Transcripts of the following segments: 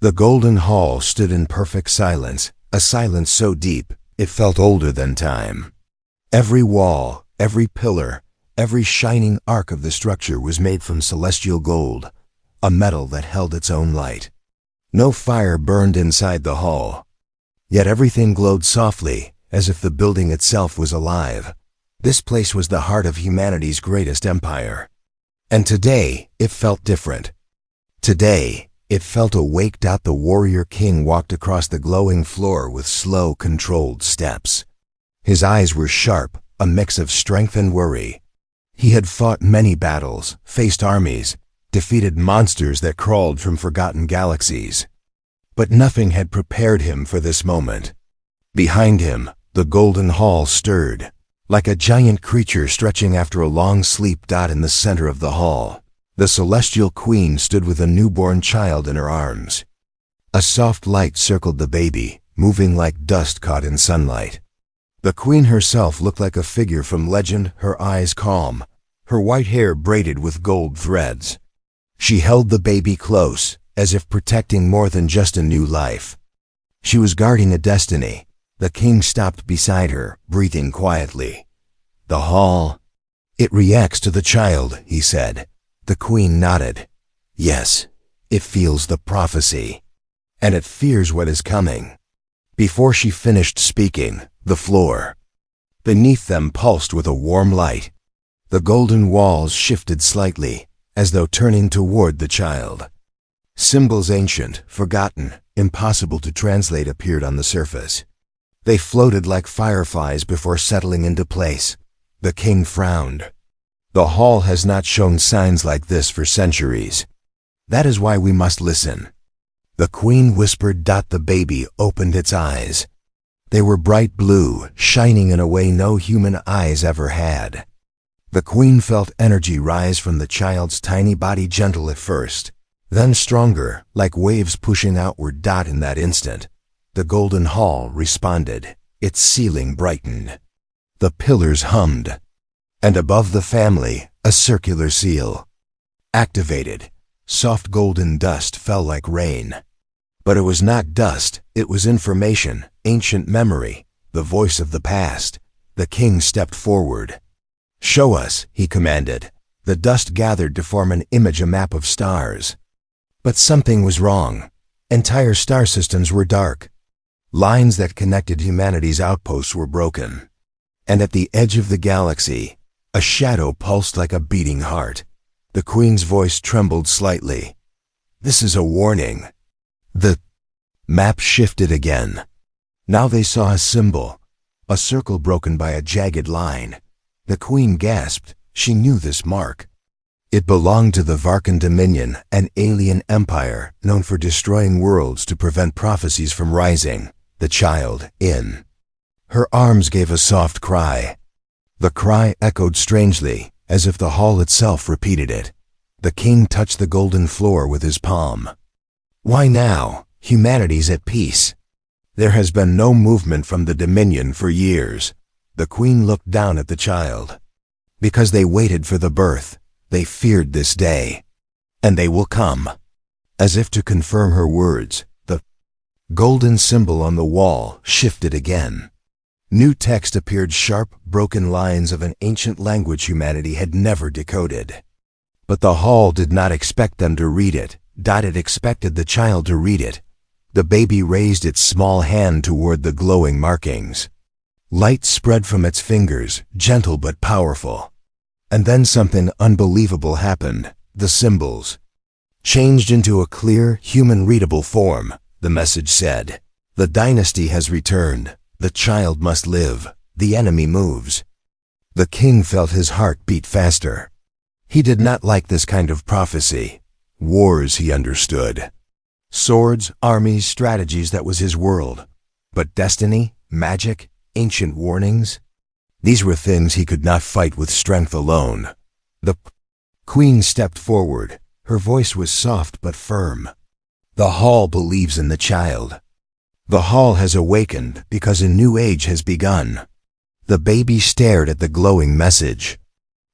The golden hall stood in perfect silence, a silence so deep, it felt older than time. Every wall, every pillar, every shining arc of the structure was made from celestial gold, a metal that held its own light. No fire burned inside the hall. Yet everything glowed softly, as if the building itself was alive. This place was the heart of humanity's greatest empire. And today, it felt different. Today, it felt awake. The warrior king walked across the glowing floor with slow, controlled steps. His eyes were sharp, a mix of strength and worry. He had fought many battles, faced armies, defeated monsters that crawled from forgotten galaxies. But nothing had prepared him for this moment. Behind him, the golden hall stirred, like a giant creature stretching after a long sleep. In the center of the hall, the celestial queen stood with a newborn child in her arms. A soft light circled the baby, moving like dust caught in sunlight. The queen herself looked like a figure from legend, her eyes calm, her white hair braided with gold threads. She held the baby close, as if protecting more than just a new life. She was guarding a destiny. The king stopped beside her, breathing quietly. The hall, it reacts to the child, he said. The queen nodded. Yes, it feels the prophecy. And it fears what is coming. Before she finished speaking, the floor beneath them pulsed with a warm light. The golden walls shifted slightly, as though turning toward the child. Symbols ancient, forgotten, impossible to translate appeared on the surface. They floated like fireflies before settling into place. The king frowned. The hall has not shown signs like this for centuries. That is why we must listen. The queen whispered. The baby opened its eyes. They were bright blue, shining in a way no human eyes ever had. The queen felt energy rise from the child's tiny body, gentle at first, then stronger, like waves pushing outward. In that instant, the golden hall responded. Its ceiling brightened. The pillars hummed. And above the family, a circular seal activated. Soft golden dust fell like rain. But it was not dust, it was information, ancient memory, the voice of the past. The king stepped forward. Show us, he commanded. The dust gathered to form an image, a map of stars. But something was wrong. Entire star systems were dark. Lines that connected humanity's outposts were broken. And at the edge of the galaxy, a shadow pulsed like a beating heart. The queen's voice trembled slightly. This is a warning. The map shifted again. Now they saw a symbol, a circle broken by a jagged line. The queen gasped. She knew this mark. It belonged to the Varkan Dominion, an alien empire known for destroying worlds to prevent prophecies from rising. The child, in her arms, gave a soft cry. The cry echoed strangely, as if the hall itself repeated it. The king touched the golden floor with his palm. Why now? Humanity's at peace. There has been no movement from the Dominion for years. The queen looked down at the child. Because they waited for the birth. They feared this day. And they will come. As if to confirm her words, the golden symbol on the wall shifted again. New text appeared, sharp, broken lines of an ancient language humanity had never decoded. But the hall did not expect them to read it. It expected the child to read it. The baby raised its small hand toward the glowing markings. Light spread from its fingers, gentle but powerful. And then something unbelievable happened. The symbols changed into a clear, human-readable form. The message said, "The dynasty has returned. The child must live. The enemy moves." The king felt his heart beat faster. He did not like this kind of prophecy. Wars, he understood. Swords, armies, strategies, that was his world. But destiny, magic, ancient warnings? These were things he could not fight with strength alone. The queen stepped forward. Her voice was soft but firm. The hall believes in the child. The hall has awakened because a new age has begun. The baby stared at the glowing message.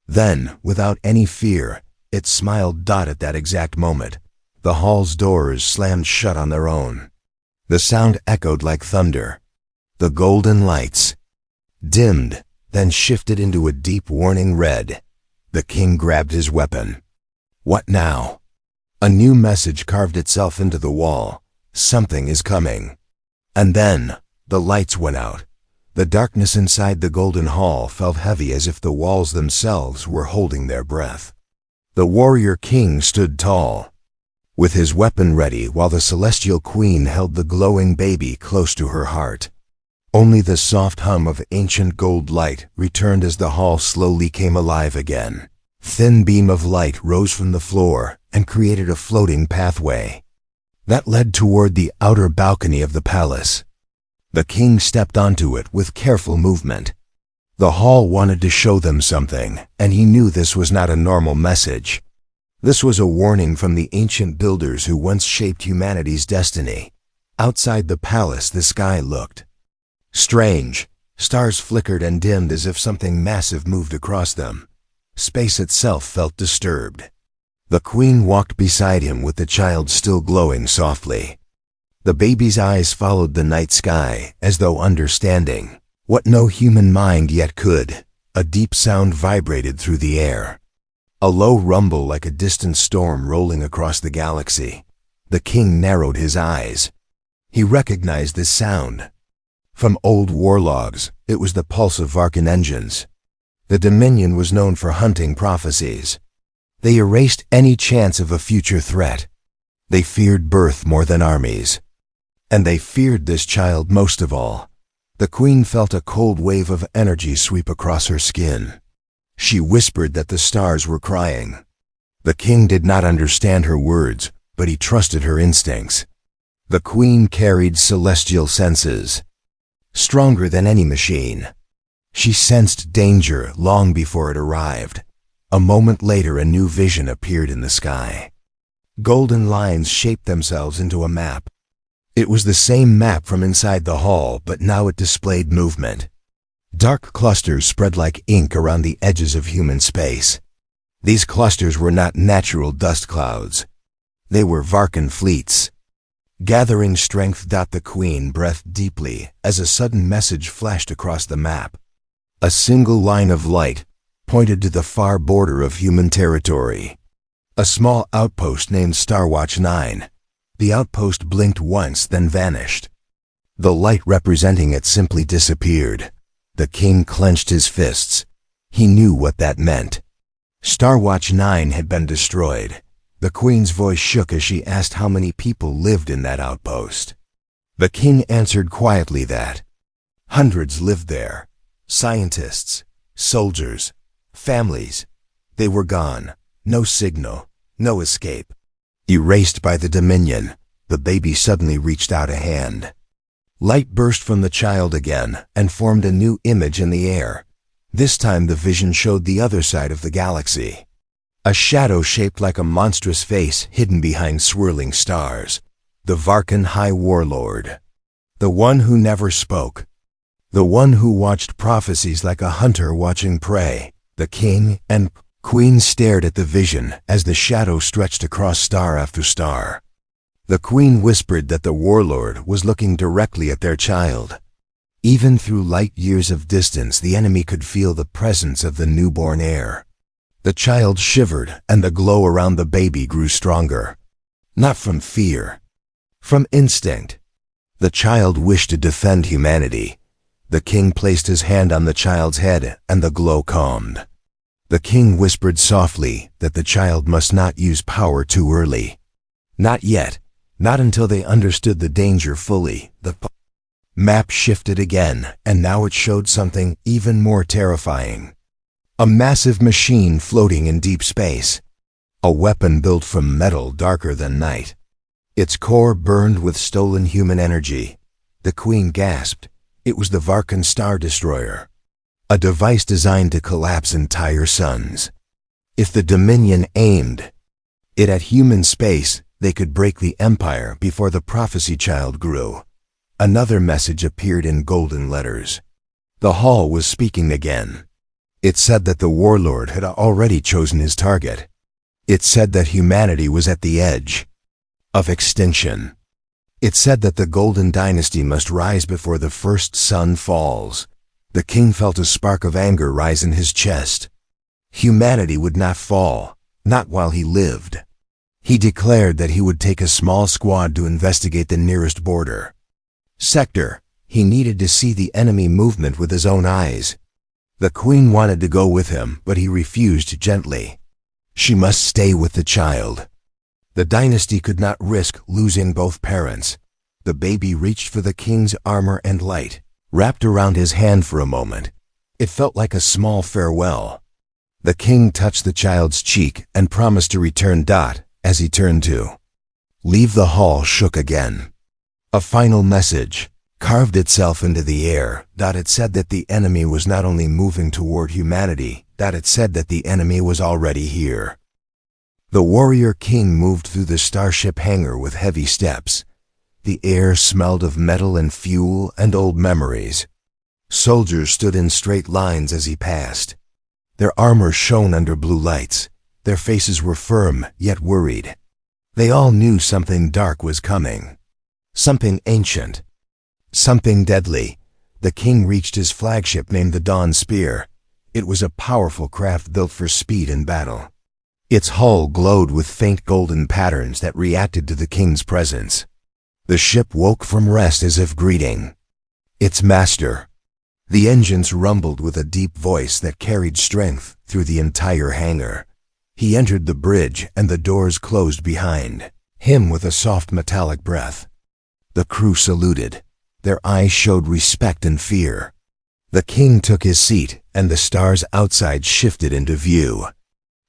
Then, without any fear, it smiled. At that exact moment, The hall's doors slammed shut on their own. The sound echoed like thunder. The golden lights dimmed, then shifted into a deep warning red. The king grabbed his weapon. What now? A new message carved itself into the wall. Something is coming. And then, the lights went out. The darkness inside the golden hall felt heavy as if the walls themselves were holding their breath. The warrior king stood tall, with his weapon ready while the celestial queen held the glowing baby close to her heart. Only the soft hum of ancient gold light returned as the hall slowly came alive again. Thin beam of light rose from the floor and created a floating pathway that led toward the outer balcony of the palace. The king stepped onto it with careful movement. The hall wanted to show them something, and he knew this was not a normal message. This was a warning from the ancient builders who once shaped humanity's destiny. Outside the palace, the sky looked strange. Stars flickered and dimmed as if something massive moved across them. Space itself felt disturbed. The queen walked beside him with the child still glowing softly. The baby's eyes followed the night sky as though understanding what no human mind yet could. A deep sound vibrated through the air. A low rumble like a distant storm rolling across the galaxy. The king narrowed his eyes. He recognized this sound. From old war logs, it was the pulse of Varkan engines. The Dominion was known for hunting prophecies. They erased any chance of a future threat. They feared birth more than armies. And they feared this child most of all. The queen felt a cold wave of energy sweep across her skin. She whispered that the stars were crying. The king did not understand her words, but he trusted her instincts. The queen carried celestial senses, stronger than any machine. She sensed danger long before it arrived. A moment later, a new vision appeared in the sky. Golden lines shaped themselves into a map. It was the same map from inside the hall, but now it displayed movement. Dark clusters spread like ink around the edges of human space. These clusters were not natural dust clouds. They were Varkan fleets. Gathering strength, the queen breathed deeply as a sudden message flashed across the map. A single line of light pointed to the far border of human territory. A small outpost named Starwatch 9. The outpost blinked once, then vanished. The light representing it simply disappeared. The king clenched his fists. He knew what that meant. Starwatch 9 had been destroyed. The queen's voice shook as she asked how many people lived in that outpost. The king answered quietly that hundreds lived there. Scientists, soldiers, families. They were gone. No signal, no escape. Erased by the Dominion. The baby suddenly reached out a hand. Light burst from the child again and formed a new image in the air. This time the vision showed the other side of the galaxy. A shadow shaped like a monstrous face hidden behind swirling stars. The Varkan High Warlord. The one who never spoke. The one who watched prophecies like a hunter watching prey. The king and queen stared at the vision as the shadow stretched across star after star. The queen whispered that the warlord was looking directly at their child. Even through light years of distance, the enemy could feel the presence of the newborn heir. The child shivered, and the glow around the baby grew stronger. Not from fear, from instinct. The child wished to defend humanity. The king placed his hand on the child's head, and the glow calmed. The king whispered softly that the child must not use power too early. Not yet, not until they understood the danger fully. The map shifted again, and now it showed something even more terrifying. A massive machine floating in deep space. A weapon built from metal darker than night. Its core burned with stolen human energy. The queen gasped. It was the Varkan Star Destroyer. A device designed to collapse entire suns. If the Dominion aimed it at human space, they could break the empire before the prophecy child grew. Another message appeared in golden letters. The hall was speaking again. It said that the warlord had already chosen his target. It said that humanity was at the edge. of extinction. It said that the Golden Dynasty must rise before the first sun falls. The king felt a spark of anger rise in his chest. Humanity would not fall, not while he lived. He declared that he would take a small squad to investigate the nearest border sector. He needed to see the enemy movement with his own eyes. The queen wanted to go with him, but he refused gently. She must stay with the child. The dynasty could not risk losing both parents. The baby reached for the king's armor and light, wrapped around his hand for a moment. It felt like a small farewell. The king touched the child's cheek and promised to return. As he turned to leave, the hall shook again. A final message carved itself into the air. It said that the enemy was not only moving toward humanity, it said that the enemy was already here. The warrior king moved through the starship hangar with heavy steps. The air smelled of metal and fuel and old memories. Soldiers stood in straight lines as he passed. Their armor shone under blue lights. Their faces were firm, yet worried. They all knew something dark was coming. Something ancient. Something deadly. The king reached his flagship named the Dawn Spear. It was a powerful craft built for speed and battle. Its hull glowed with faint golden patterns that reacted to the king's presence. The ship woke from rest as if greeting its master. The engines rumbled with a deep voice that carried strength through the entire hangar. He entered the bridge and the doors closed behind him with a soft metallic breath. The crew saluted. Their eyes showed respect and fear. The king took his seat and the stars outside shifted into view.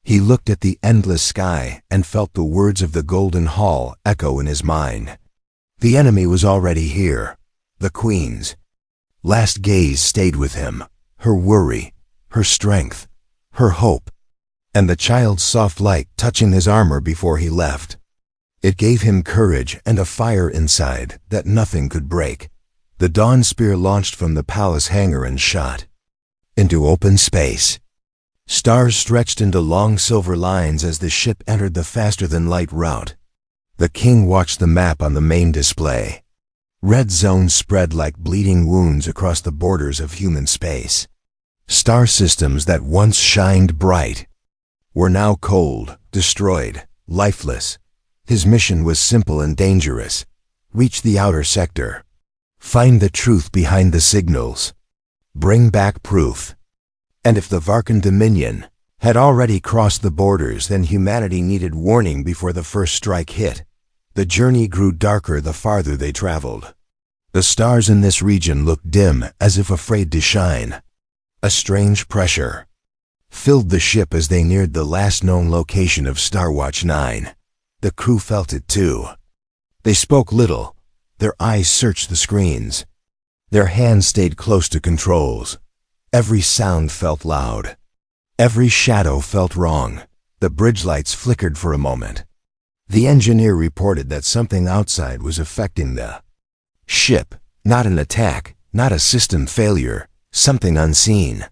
He looked at the endless sky and felt the words of the Golden Hall echo in his mind. The enemy was already here. The queen's last gaze stayed with him, her worry, her strength, her hope, and the child's soft light touching his armor before he left. It gave him courage and a fire inside that nothing could break. The Dawn Spear launched from the palace hangar and shot into open space. Stars stretched into long silver lines as the ship entered the faster-than-light route. The king watched the map on the main display. Red zones spread like bleeding wounds across the borders of human space. Star systems that once shined bright were now cold, destroyed, lifeless. His mission was simple and dangerous. Reach the outer sector. Find the truth behind the signals. Bring back proof. And if the Varkan Dominion had already crossed the borders, then humanity needed warning before the first strike hit. The journey grew darker the farther they traveled. The stars in this region looked dim, as if afraid to shine. A strange pressure filled the ship as they neared the last known location of Starwatch 9. The crew felt it too. They spoke little. Their eyes searched the screens. Their hands stayed close to controls. Every sound felt loud. Every shadow felt wrong. The bridge lights flickered for a moment. The engineer reported that something outside was affecting the ship. Not an attack, not a system failure, something unseen.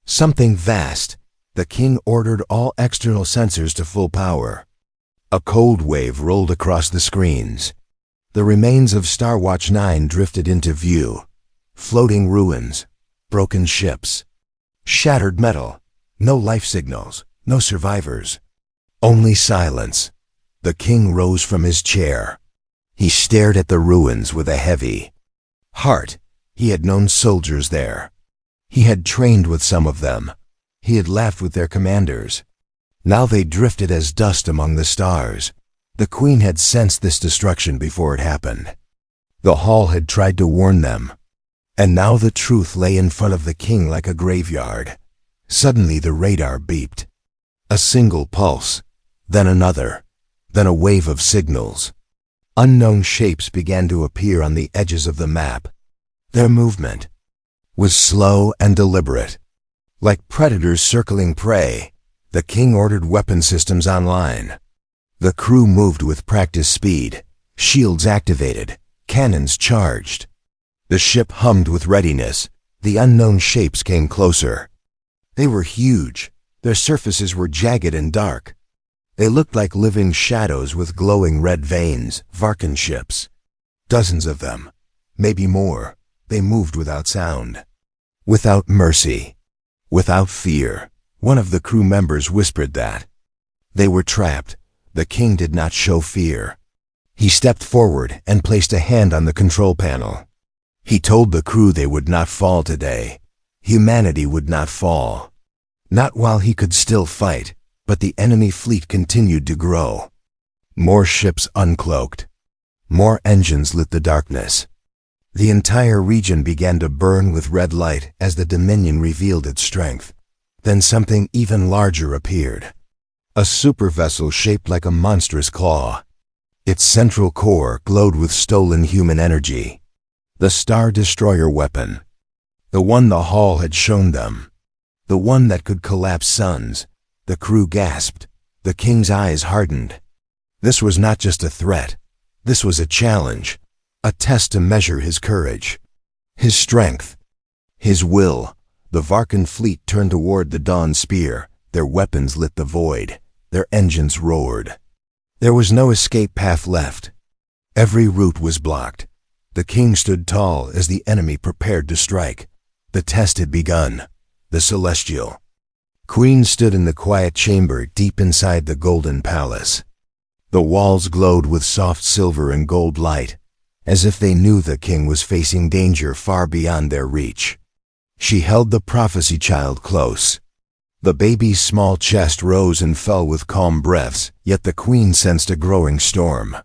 Something vast. The king ordered all external sensors to full power. A cold wave rolled across the screens. The remains of Starwatch 9 drifted into view. Floating ruins. Broken ships. Shattered metal. No life signals. No survivors. Only silence. The king rose from his chair. He stared at the ruins with a heavy heart. He had known soldiers there. He had trained with some of them. He had laughed with their commanders. Now they drifted as dust among the stars. The queen had sensed this destruction before it happened. The hall had tried to warn them. And now the truth lay in front of the king like a graveyard. Suddenly the radar beeped. A single pulse, then another, then a wave of signals. Unknown shapes began to appear on the edges of the map. Their movement was slow and deliberate. Like predators circling prey, the king ordered weapon systems online. The crew moved with practice speed, shields activated, cannons charged. The ship hummed with readiness. The unknown shapes came closer. They were huge. Their surfaces were jagged and dark. They looked like living shadows with glowing red veins, Varkan ships. Dozens of them, maybe more. They moved without sound, without mercy, without fear. One of the crew members whispered that they were trapped. The king did not show fear. He stepped forward and placed a hand on the control panel. He told the crew they would not fall today. Humanity would not fall. Not while he could still fight, but the enemy fleet continued to grow. More ships uncloaked. More engines lit the darkness. The entire region began to burn with red light as the Dominion revealed its strength. Then something even larger appeared. A supervessel shaped like a monstrous claw. Its central core glowed with stolen human energy. The Star Destroyer weapon. The one the Hall had shown them. The one that could collapse suns. The crew gasped. The king's eyes hardened. This was not just a threat. This was a challenge. A test to measure his courage, his strength, his will. The Varkan fleet turned toward the Dawn Spear. Their weapons lit the void. Their engines roared. There was no escape path left. Every route was blocked. The king stood tall as the enemy prepared to strike. The test had begun. The Celestial Queen stood in the quiet chamber deep inside the Golden Palace. The walls glowed with soft silver and gold light, as if they knew the king was facing danger far beyond their reach. She held the prophecy child close. The baby's small chest rose and fell with calm breaths, yet the queen sensed a growing storm.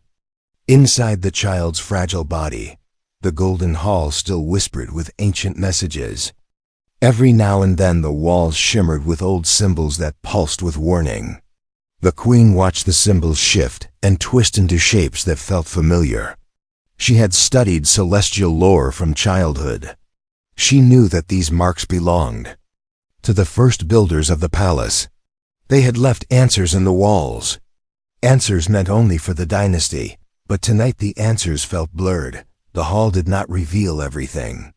Inside the child's fragile body, the Golden Hall still whispered with ancient messages. Every now and then the walls shimmered with old symbols that pulsed with warning. The queen watched the symbols shift and twist into shapes that felt familiar. She had studied celestial lore from childhood. She knew that these marks belonged to the first builders of the palace. They had left answers in the walls. Answers meant only for the dynasty, but tonight the answers felt blurred. The hall did not reveal everything.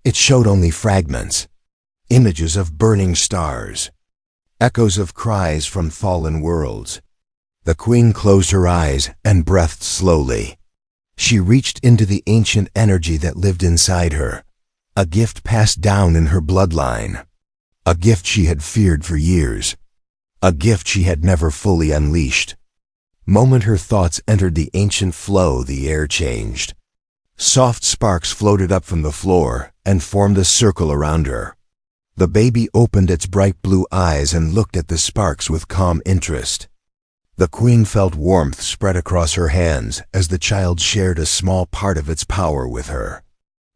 It showed only fragments, images of burning stars, echoes of cries from fallen worlds. The queen closed her eyes and breathed slowly. She reached into the ancient energy that lived inside her, a gift passed down in her bloodline, a gift she had feared for years, a gift she had never fully unleashed. Moment her thoughts entered the ancient flow, the air changed. Soft sparks floated up from the floor and formed a circle around her. The baby opened its bright blue eyes and looked at the sparks with calm interest. The queen felt warmth spread across her hands as the child shared a small part of its power with her.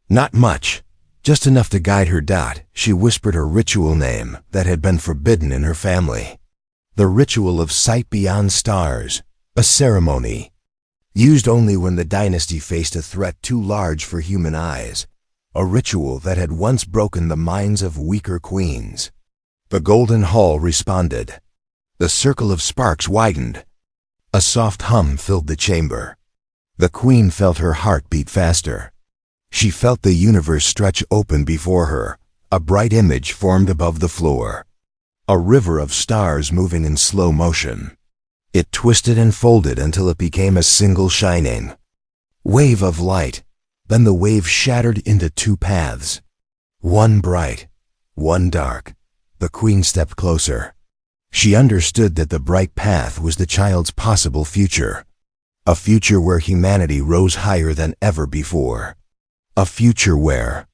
Not much, just enough to guide her. She whispered her ritual name that had been forbidden in her family. The ritual of sight beyond stars, a ceremony used only when the dynasty faced a threat too large for human eyes, a ritual that had once broken the minds of weaker queens. The Golden Hall responded. The circle of sparks widened. A soft hum filled the chamber. The queen felt her heart beat faster. She felt the universe stretch open before her. A bright image formed above the floor. A river of stars moving in slow motion. It twisted and folded until it became a single shining wave of light. Then the wave shattered into two paths. One bright, one dark. The queen stepped closer. She understood that the bright path was the child's possible future. A future where humanity rose higher than ever before. A future where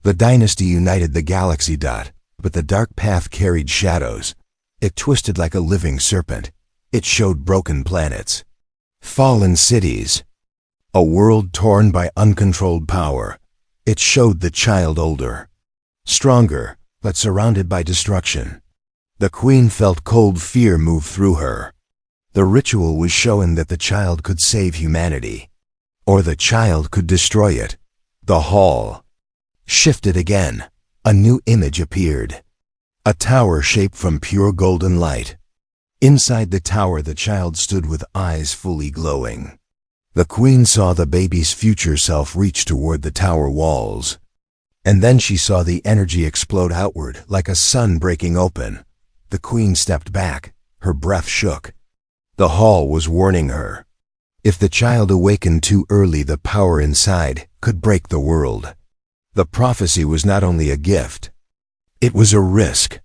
the dynasty united the galaxy. But the dark path carried shadows. It twisted like a living serpent. It showed broken planets, fallen cities, a world torn by uncontrolled power. It showed the child older, stronger, but surrounded by destruction. The queen felt cold fear move through her. The ritual was showing that the child could save humanity, or the child could destroy it. The hall shifted again. A new image appeared. A tower shaped from pure golden light. Inside the tower the child stood with eyes fully glowing. The queen saw the baby's future self reach toward the tower walls. And then she saw the energy explode outward like a sun breaking open. The queen stepped back. Her breath shook. The hall was warning her. If the child awakened too early, the power inside could break the world. The prophecy was not only a gift, it was a risk,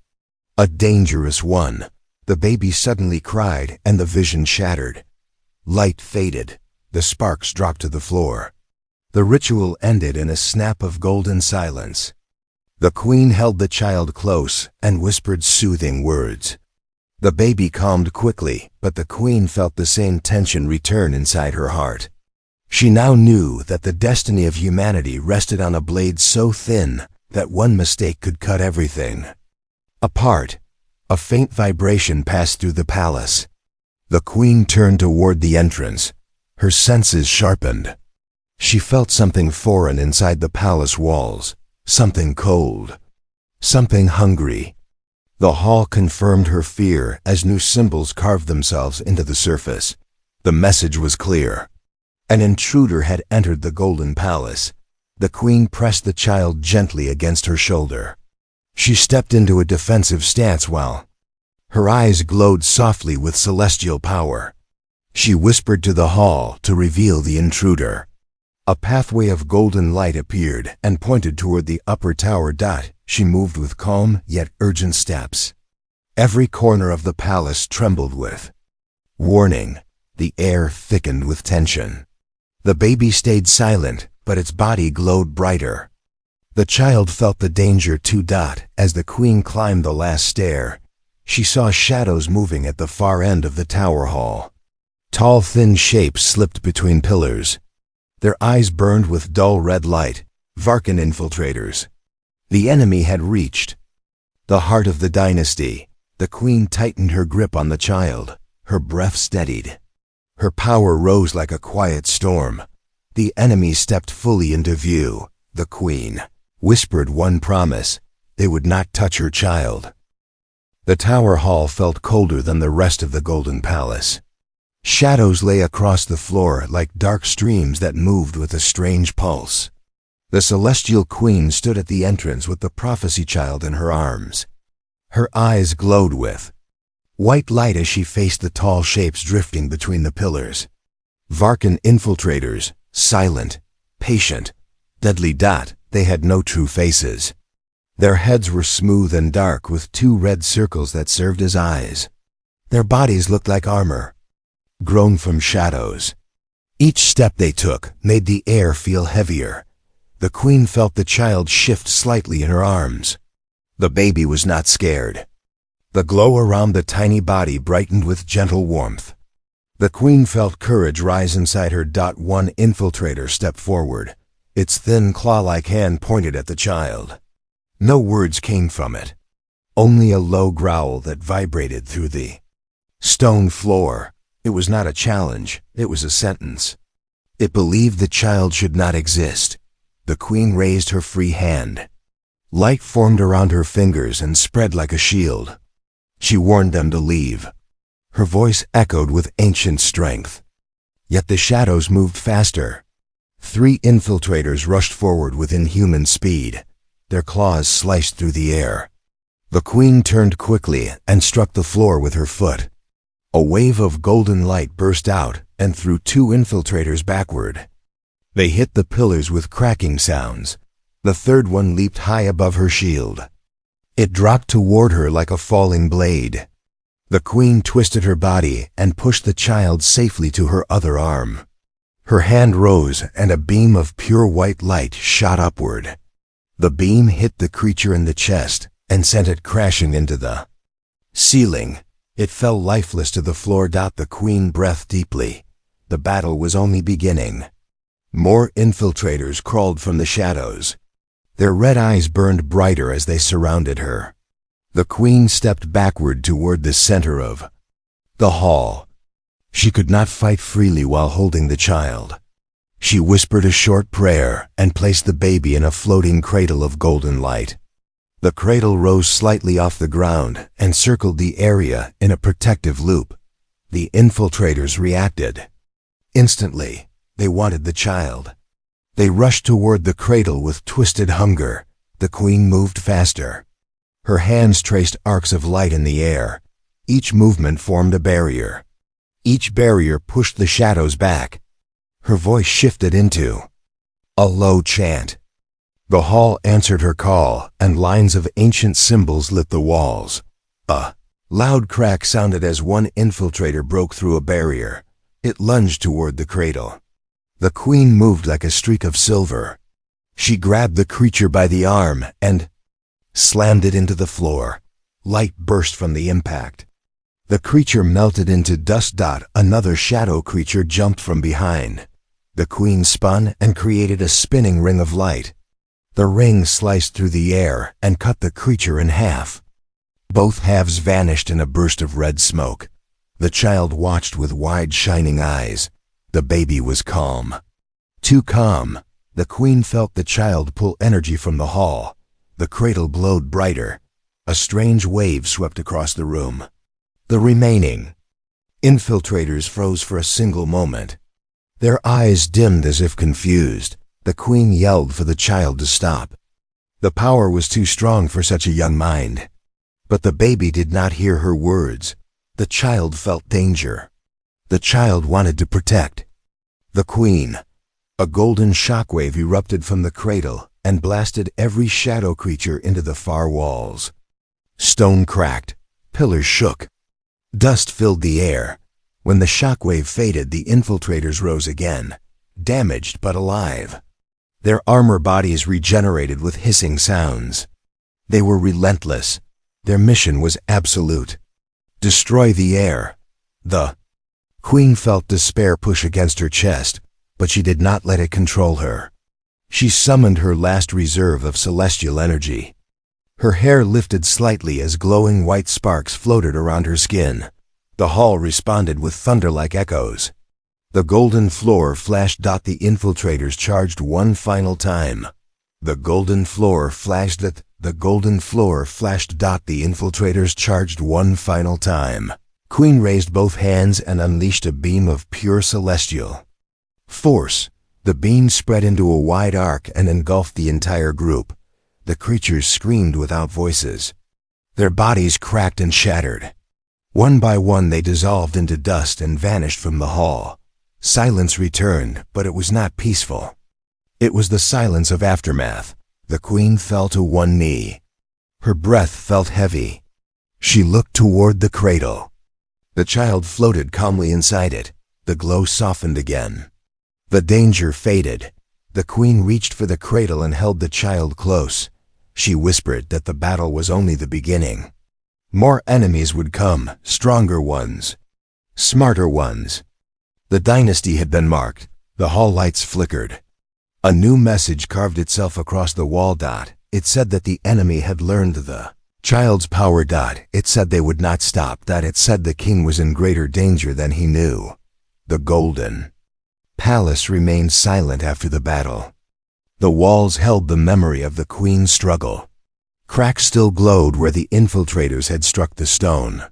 a dangerous one. The baby suddenly cried and the vision shattered. Light faded, the sparks dropped to the floor. The ritual ended in a snap of golden silence. The queen held the child close and whispered soothing words. The baby calmed quickly, but the queen felt the same tension return inside her heart. She now knew that the destiny of humanity rested on a blade so thin that one mistake could cut everything apart. A faint vibration passed through the palace. The queen turned toward the entrance, her senses sharpened. She felt something foreign inside the palace walls, something cold, something hungry. The hall confirmed her fear as new symbols carved themselves into the surface. The message was clear. An intruder had entered the Golden Palace. The queen pressed the child gently against her shoulder. She stepped into a defensive stance while her eyes glowed softly with celestial power. She whispered to the hall to reveal the intruder. A pathway of golden light appeared and pointed toward the upper tower. She moved with calm yet urgent steps. Every corner of the palace trembled with warning. The air thickened with tension. The baby stayed silent, but its body glowed brighter. The child felt the danger too. As the queen climbed the last stair, she saw shadows moving at the far end of the tower hall. Tall, thin shapes slipped between pillars. Their eyes burned with dull red light. Varkan infiltrators. The enemy had reached the heart of the dynasty. The queen tightened her grip on the child. Her breath steadied. Her power rose like a quiet storm. The enemy stepped fully into view. The queen whispered one promise: they would not touch her child. The tower hall felt colder than the rest of the Golden Palace. Shadows lay across the floor like dark streams that moved with a strange pulse. The celestial queen stood at the entrance with the prophecy child in her arms. Her eyes glowed with white light as she faced the tall shapes drifting between the pillars. Varkan infiltrators, silent, patient, deadly. They had no true faces. Their heads were smooth and dark with two red circles that served as eyes. Their bodies looked like armor, grown from shadows. Each step they took made the air feel heavier. The queen felt the child shift slightly in her arms. The baby was not scared. The glow around the tiny body brightened with gentle warmth. The queen felt courage rise inside her. One infiltrator stepped forward. Its thin claw-like hand pointed at the child. No words came from it, only a low growl that vibrated through the stone floor. It was not a challenge, it was a sentence. It believed the child should not exist. The queen raised her free hand. Light formed around her fingers and spread like a shield. She warned them to leave. Her voice echoed with ancient strength. Yet the shadows moved faster. 3 infiltrators rushed forward with inhuman speed. Their claws sliced through the air. The queen turned quickly and struck the floor with her foot. A wave of golden light burst out and threw 2 infiltrators backward. They hit the pillars with cracking sounds. The third one leaped high above her shield. It dropped toward her like a falling blade. The queen twisted her body and pushed the child safely to her other arm. Her hand rose and a beam of pure white light shot upward. The beam hit the creature in the chest and sent it crashing into the ceiling. It fell lifeless to the floor. The queen breathed deeply. The battle was only beginning. More infiltrators crawled from the shadows. Their red eyes burned brighter as they surrounded her. The queen stepped backward toward the center of the hall. She could not fight freely while holding the child. She whispered a short prayer and placed the baby in a floating cradle of golden light. The cradle rose slightly off the ground and circled the area in a protective loop. The infiltrators reacted. Instantly, they wanted the child. They rushed toward the cradle with twisted hunger. The queen moved faster. Her hands traced arcs of light in the air. Each movement formed a barrier. Each barrier pushed the shadows back. Her voice shifted into a low chant. The hall answered her call, and lines of ancient symbols lit the walls. A loud crack sounded as one infiltrator broke through a barrier. It lunged toward the cradle. The queen moved like a streak of silver. She grabbed the creature by the arm and slammed it into the floor. Light burst from the impact. The creature melted into dust. Another shadow creature jumped from behind. The queen spun and created a spinning ring of light. The ring sliced through the air and cut the creature in half. Both halves vanished in a burst of red smoke. The child watched with wide, shining eyes. The baby was calm. Too calm. The queen felt the child pull energy from the hall. The cradle glowed brighter. A strange wave swept across the room. The remaining infiltrators froze for a single moment. Their eyes dimmed as if confused. The queen yelled for the child to stop. The power was too strong for such a young mind. But the baby did not hear her words. The child felt danger. The child wanted to protect. The queen. A golden shockwave erupted from the cradle and blasted every shadow creature into the far walls. Stone cracked. Pillars shook. Dust filled the air. When the shockwave faded, the infiltrators rose again, damaged but alive. Their armor bodies regenerated with hissing sounds. They were relentless. Their mission was absolute. Destroy the air. The queen felt despair push against her chest, but she did not let it control her. She summoned her last reserve of celestial energy. Her hair lifted slightly as glowing white sparks floated around her skin. The hall responded with thunder-like echoes. The golden floor flashed. The infiltrators charged one final time. The golden floor flashed. The golden floor flashed. The infiltrators charged one final time. Queen raised both hands and unleashed a beam of pure celestial force. The beam spread into a wide arc and engulfed the entire group. The creatures screamed without voices. Their bodies cracked and shattered. One by one they dissolved into dust and vanished from the hall. Silence returned, but it was not peaceful. It was the silence of aftermath. The queen fell to one knee. Her breath felt heavy. She looked toward the cradle. The child floated calmly inside it. The glow softened again. The danger faded. The queen reached for the cradle and held the child close. She whispered that the battle was only the beginning. More enemies would come, stronger ones, smarter ones. The dynasty had been marked. The hall lights flickered. A new message carved itself across the wall. It said that the enemy had learned the child's power. It said they would not stop. It said the king was in greater danger than he knew. The golden palace remained silent after the battle. The walls held the memory of the queen's struggle. Cracks still glowed where the infiltrators had struck the stone.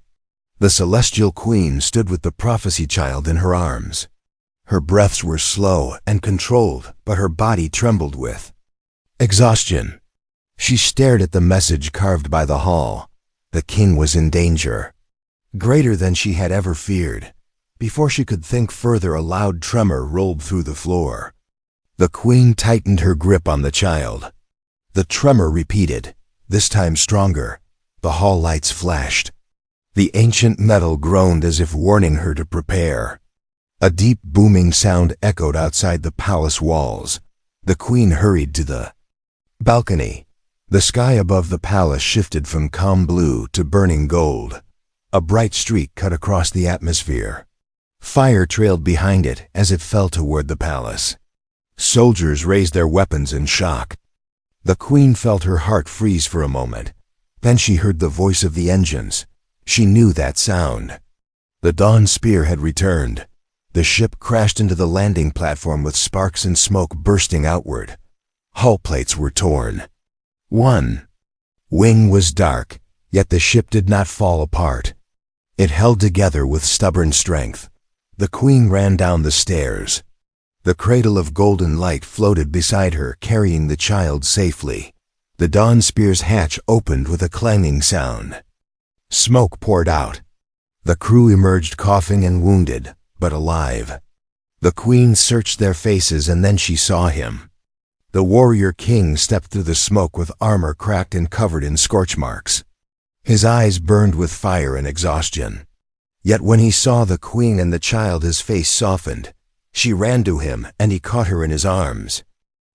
The celestial queen stood with the prophecy child in her arms. Her breaths were slow and controlled, but her body trembled with exhaustion. She stared at the message carved by the hall. The king was in danger, greater than she had ever feared. Before she could think further, a loud tremor rolled through the floor. The queen tightened her grip on the child. The tremor repeated, this time stronger. The hall lights flashed. The ancient metal groaned as if warning her to prepare. A deep booming sound echoed outside the palace walls. The queen hurried to the balcony. The sky above the palace shifted from calm blue to burning gold. A bright streak cut across the atmosphere. Fire trailed behind it as it fell toward the palace. Soldiers raised their weapons in shock. The queen felt her heart freeze for a moment. Then she heard the voice of the engines. She knew that sound. The dawn spear had returned. The ship crashed into the landing platform with sparks and smoke bursting outward. Hull plates were torn. One wing was dark, yet the ship did not fall apart. It held together with stubborn strength. The queen ran down the stairs. The cradle of golden light floated beside her, carrying the child safely. The dawn spear's hatch opened with a clanging sound. Smoke poured out. The crew emerged coughing and wounded, but alive. The queen searched their faces and then she saw him. The warrior king stepped through the smoke with armor cracked and covered in scorch marks. His eyes burned with fire and exhaustion. Yet when he saw the queen and the child, his face softened. She ran to him and he caught her in his arms.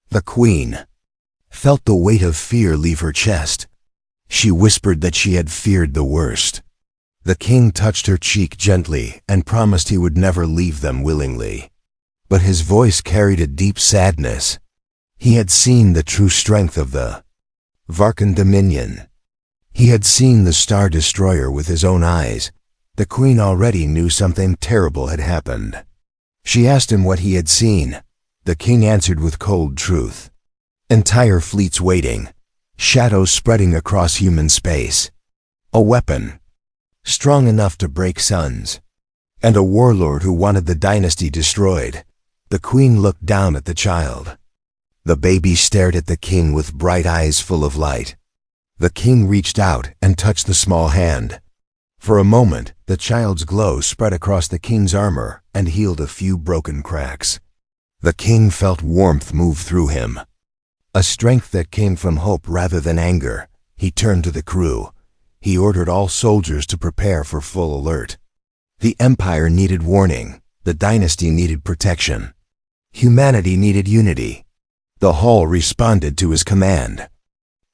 The queen felt the weight of fear leave her chest. She whispered that she had feared the worst. The king touched her cheek gently and promised he would never leave them willingly. But his voice carried a deep sadness. He had seen the true strength of the Varkan Dominion. He had seen the Star Destroyer with his own eyes. The queen already knew something terrible had happened. She asked him what he had seen. The king answered with cold truth. Entire fleets waiting, shadows spreading across human space. A weapon, strong enough to break suns, and a warlord who wanted the dynasty destroyed. The queen looked down at the child. The baby stared at the king with bright eyes full of light. The king reached out and touched the small hand. For a moment, the child's glow spread across the king's armor and healed a few broken cracks. The king felt warmth move through him, a strength that came from hope rather than anger. He turned to the crew. He ordered all soldiers to prepare for full alert. The empire needed warning. The dynasty needed protection. Humanity needed unity. The hall responded to his command.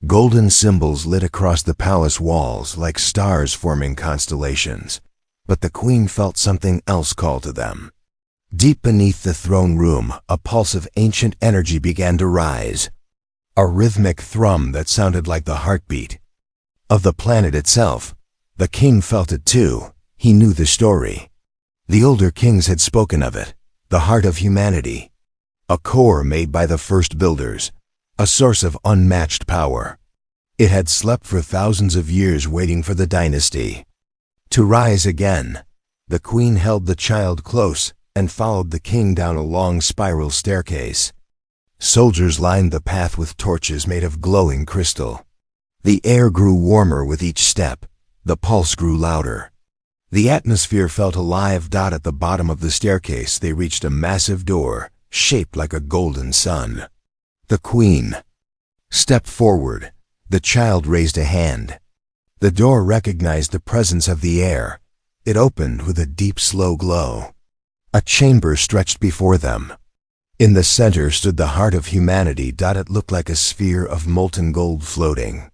Golden symbols lit across the palace walls like stars forming constellations. But the queen felt something else call to them. Deep beneath the throne room, a pulse of ancient energy began to rise. A rhythmic thrum that sounded like the heartbeat of the planet itself. The king felt it too. He knew the story. The older kings had spoken of it. The heart of humanity. A core made by the first builders. A source of unmatched power. It had slept for thousands of years waiting for the dynasty to rise again. The queen held the child close and followed the king down a long spiral staircase. Soldiers lined the path with torches made of glowing crystal. The air grew warmer with each step. The pulse grew louder. The atmosphere felt alive. At the bottom of the staircase they reached a massive door, shaped like a golden sun. The queen stepped forward. The child raised a hand. The door recognized the presence of the air. It opened with a deep, slow glow. A chamber stretched before them. In the center stood the heart of humanity. It looked like a sphere of molten gold floating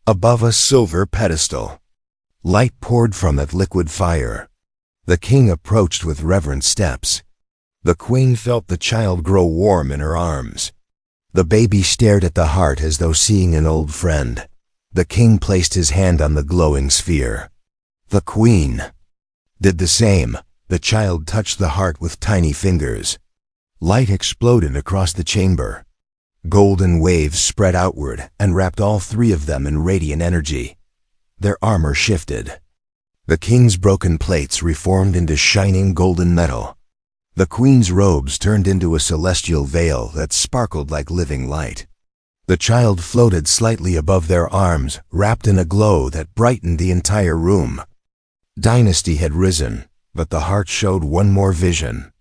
above a silver pedestal. Light poured from it, liquid fire. The king approached with reverent steps. The queen felt the child grow warm in her arms. The baby stared at the heart as though seeing an old friend. The king placed his hand on the glowing sphere. The queen did the same. The child touched the heart with tiny fingers. Light exploded across the chamber. Golden waves spread outward and wrapped all three of them in radiant energy. Their armor shifted. The king's broken plates reformed into shining golden metal. The queen's robes turned into a celestial veil that sparkled like living light. The child floated slightly above their arms, wrapped in a glow that brightened the entire room. Dynasty had risen, but the heart showed one more vision.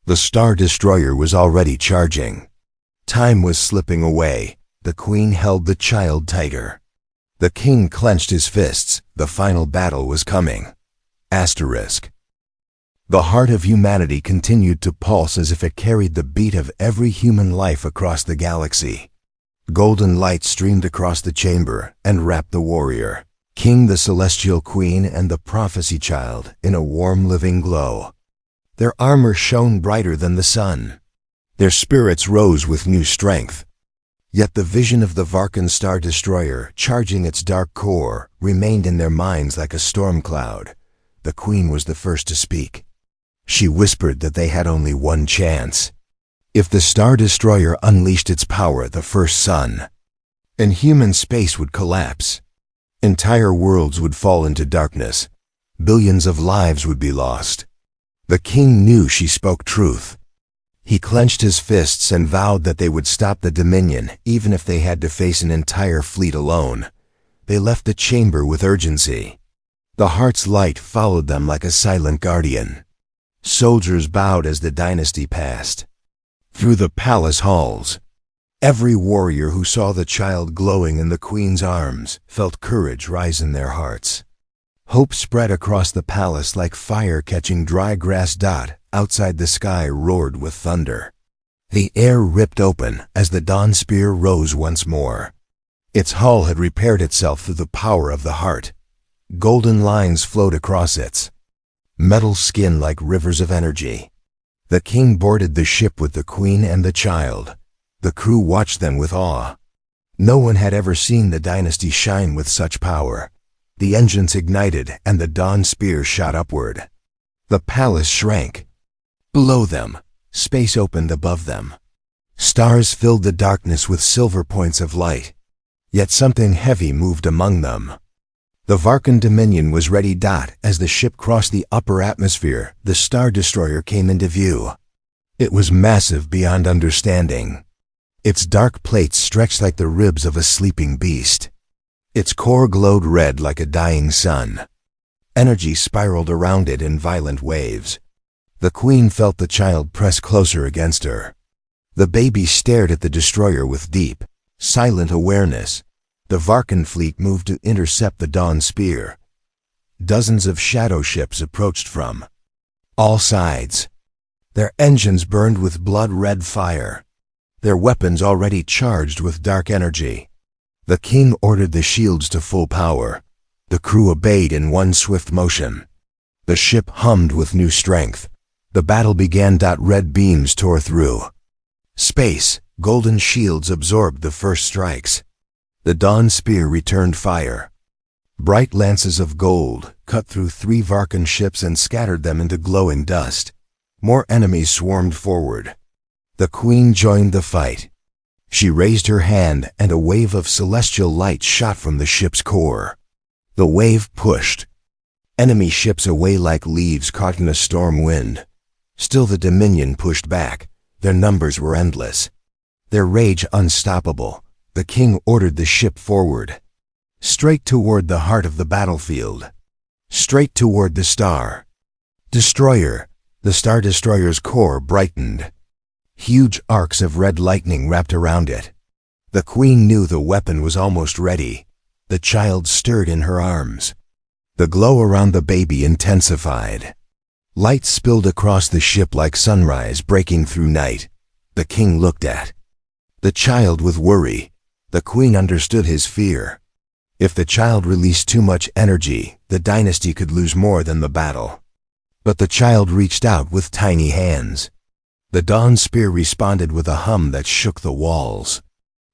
The Star Destroyer was already charging. Time was slipping away. The queen held the child tighter. The king clenched his fists. The final battle was coming. Asterisk. The heart of humanity continued to pulse as if it carried the beat of every human life across the galaxy. Golden light streamed across the chamber and wrapped the warrior, king, the celestial queen, and the prophecy child in a warm living glow. Their armor shone brighter than the sun. Their spirits rose with new strength. Yet the vision of the Varkan Star Destroyer charging its dark core remained in their minds like a storm cloud. The queen was the first to speak. She whispered that they had only one chance. If the Star Destroyer unleashed its power, the first sun and human space would collapse. Entire worlds would fall into darkness. Billions of lives would be lost. The king knew she spoke truth. He clenched his fists and vowed that they would stop the Dominion, even if they had to face an entire fleet alone. They left the chamber with urgency. The heart's light followed them like a silent guardian. Soldiers bowed as the dynasty passed. Through the palace halls, every warrior who saw the child glowing in the queen's arms felt courage rise in their hearts. Hope spread across the palace like fire catching dry grass. Outside the sky roared with thunder. The air ripped open as the dawn spear rose once more. Its hull had repaired itself through the power of the heart. Golden lines flowed across its metal skin like rivers of energy. The king boarded the ship with the queen and the child. The crew watched them with awe. No one had ever seen the dynasty shine with such power. The engines ignited and the dawn spear shot upward. The palace shrank. Below them, space opened above them. Stars filled the darkness with silver points of light. Yet something heavy moved among them. The Varkan Dominion was ready. As the ship crossed the upper atmosphere, the Star Destroyer came into view. It was massive beyond understanding. Its dark plates stretched like the ribs of a sleeping beast. Its core glowed red like a dying sun. Energy spiraled around it in violent waves. The queen felt the child press closer against her. The baby stared at the destroyer with deep, silent awareness. The Varkan fleet moved to intercept the dawn spear. Dozens of shadow ships approached from all sides. Their engines burned with blood-red fire, their weapons already charged with dark energy. The king ordered the shields to full power. The crew obeyed in one swift motion. The ship hummed with new strength. The battle began. Red beams tore through space. Golden shields absorbed the first strikes. The dawn spear returned fire. Bright lances of gold cut through 3 Varkan ships and scattered them into glowing dust. More enemies swarmed forward. The queen joined the fight. She raised her hand and a wave of celestial light shot from the ship's core. The wave pushed enemy ships away like leaves caught in a storm wind. Still the Dominion pushed back. Their numbers were endless, their rage unstoppable. The king ordered the ship forward, straight toward the heart of the battlefield, straight toward the Star Destroyer. The Star Destroyer's core brightened. Huge arcs of red lightning wrapped around it. The queen knew the weapon was almost ready. The child stirred in her arms. The glow around the baby intensified. Light spilled across the ship like sunrise breaking through night. The king looked at the child with worry. The queen understood his fear. If the child released too much energy, the dynasty could lose more than the battle. But the child reached out with tiny hands. The dawn spear responded with a hum that shook the walls.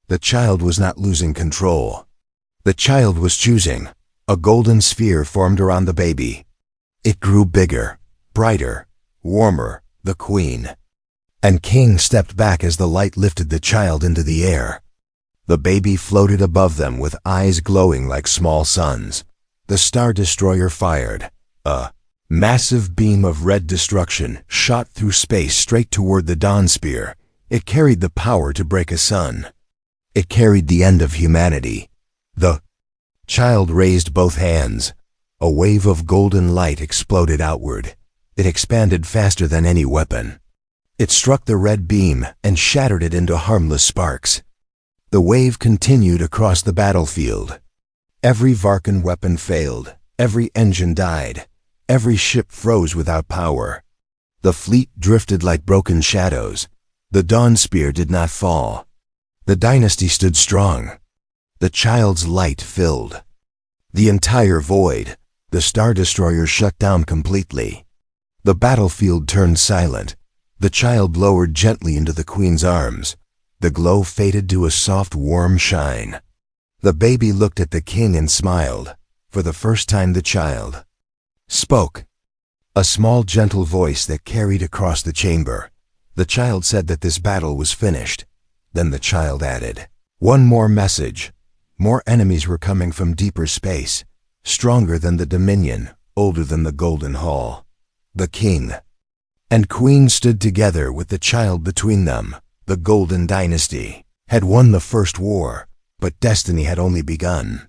The child was not losing control. The child was choosing. A golden sphere formed around the baby. It grew bigger, brighter, warmer. The queen and king stepped back as the light lifted the child into the air. The baby floated above them with eyes glowing like small suns. The Star Destroyer fired. A massive beam of red destruction shot through space straight toward the dawn spear. It carried the power to break a sun. It carried the end of humanity. The child raised both hands. A wave of golden light exploded outward. It expanded faster than any weapon. It struck the red beam and shattered it into harmless sparks. The wave continued across the battlefield. Every Varkan weapon failed. Every engine died. Every ship froze without power. The fleet drifted like broken shadows. The dawn spear did not fall. The dynasty stood strong. The child's light filled the entire void. The Star Destroyer shut down completely. The battlefield turned silent. The child lowered gently into the queen's arms. The glow faded to a soft, warm shine. The baby looked at the king and smiled. For the first time the child spoke. A small, gentle voice that carried across the chamber. The child said that this battle was finished. Then the child added, "One more message. More enemies were coming from deeper space, stronger than the Dominion, older than the Golden Hall." The king and queen stood together with the child between them. The Golden Dynasty had won the first war, but destiny had only begun.